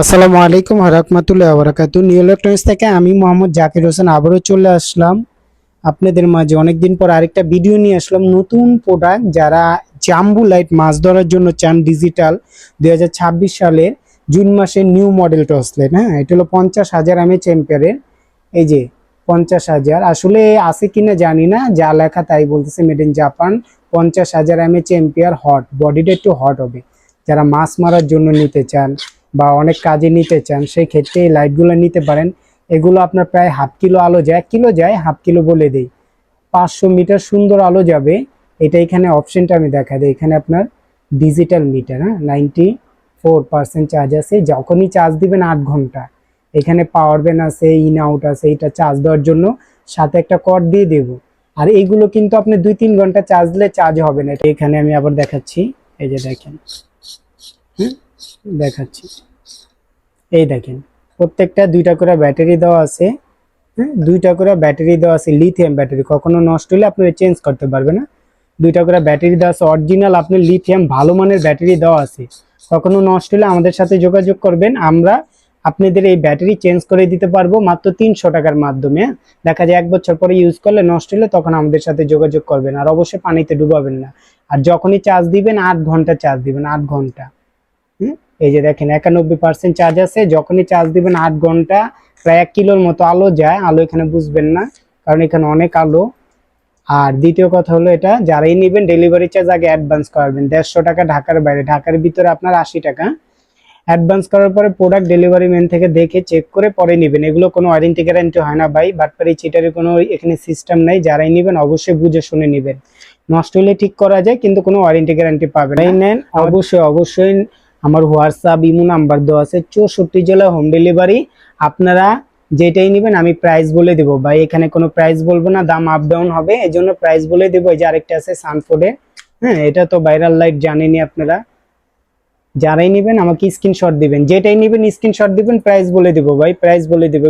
আসসালামু আলাইকুম রাহমাতুল্লাহি ওয়া বারাকাতুহু। নিউ ইলেকট্রনিক্স থেকে আমি মোহাম্মদ জাকির হোসেন আবারও চলে আসলাম আপনাদের মাঝে। অনেকদিন পর আরেকটা ভিডিও নিয়ে আসলাম, নতুন প্রোডাক্ট। যারা জাম্বু লাইট মাছ ধরার জন্য চান, ডিজিটাল 2026 সালের জুন মাসের নিউ মডেল টর্চ লাইট। হ্যাঁ, এটা হলো 50,000 এম্পিয়ারের। এই যে 50,000 আসলে আছে কিনা জানি না, যা লেখা তাই বলতেছে made in Japan. 50,000 ampere, hot বডিটা একটু হট হবে। যারা মাছ মারার জন্য নিতে চান বা অনেক কাজে নিতে চান, সেই ক্ষেত্রে এই লাইটগুলো নিতে পারেন। এগুলো আপনার প্রায় হাফ কিলো আলো যায়, 1 কিলো যায়, হাফ কিলো বলে দেই। 500 মিটার সুন্দর আলো যাবে। এটা এখানে অপশনটা আমি দেখা দিই। এখানে আপনার ডিজিটাল মিটার, হ্যাঁ, 94% চার্জ আছে। যখনই চার্জ দিবেন 8 ঘন্টা। এখানে পাওয়ার ব্যাংক আছে, ইন আউট আছে। এটা চার্জ দেওয়ার জন্য সাথে একটা কর্ড দিয়ে দেব। আর এইগুলো কিন্তু আপনি 2-3 ঘন্টা চার্জ দিলে চার্জ হবে না। এটা এখানে আমি আবার দেখাচ্ছি। এই যে দেখেন, হুম, দেখাচ্ছি। এই দেখেন, প্রত্যেকটা 2টা করে ব্যাটারি দেওয়া আছে। হ্যাঁ, 2টা করে ব্যাটারি দেওয়া আছে, লিথিয়াম ব্যাটারি। কখনো নষ্ট হলে আপনি চেঞ্জ করতে পারবেন না। 2টা করে ব্যাটারি দেওয়া আছে, অরিজিনাল আপনার লিথিয়াম ভালো মানের ব্যাটারি দেওয়া আছে। কখনো নষ্ট হলে আমাদের সাথে যোগাযোগ করবেন, আমরা আপনাদের এই ব্যাটারি চেঞ্জ করে দিতে পারবো মাত্র 300 টাকার মাধ্যমে। দেখা যায় 1 বছর পরে ইউজ করলে নষ্ট হলে তখন আমাদের সাথে যোগাযোগ করবেন। আর অবশ্যই পানিতে ডুবাবেন না। আর যখনই চার্জ দিবেন 8 ঘন্টা চার্জ দিবেন, 8 ঘন্টা। হুম, এই যে দেখেন 91% চার্জ আছে। যখনই চার্জ দিবেন 8 ঘন্টা, প্রায় 1 কিলোর মতো আলো যায়। আলো এখানে বুঝবেন না, কারণ এখানে অনেক আলো। আর দ্বিতীয় কথা হলো, এটা যারাই নেবেন ডেলিভারি চার্জ আগে অ্যাডভান্স করবেন 150 টাকা। ঢাকার বাইরে, ঢাকার ভিতরে আপনার 80 টাকা অ্যাডভান্স করার পরে প্রোডাক্ট ডেলিভারি ম্যান থেকে দেখে চেক করে পরে নেবেন। এগুলো কোনো ওয়ারেন্টি গ্যারান্টি হয় না ভাই, বাটপারি চিটারের কোনো এখানে সিস্টেম নাই। যারাই নেবেন অবশ্যই বুঝে শুনে নেবেন। নষ্ট হলে ঠিক করা যায়, কিন্তু কোনো ওয়ারেন্টি গ্যারান্টি পাবেন না। নেন অবশ্যই অবশ্যই। আমার হোয়াটসঅ্যাপ ইমো নাম্বার দেওয়া আছে, 64 জেলা হোম ডেলিভারি। আপনারা যেটাই নেবেন আমি প্রাইস বলে দেবো ভাই। এখানে কোনো প্রাইস বলবো না, দাম আপ ডাউন হবে, এই জন্য প্রাইস বলে দেবো। এই যে আরেকটা আছে সানফোর্ডে, হ্যাঁ, এটা তো ভাইরাল লাইট জানেনই আপনারা। যারাই নেবেন আমাকে স্ক্রিনশট দিবেন, যেটাই নেবেন স্ক্রিনশট দিবেন, প্রাইস বলে দেবো ভাই, প্রাইস বলে দেবো।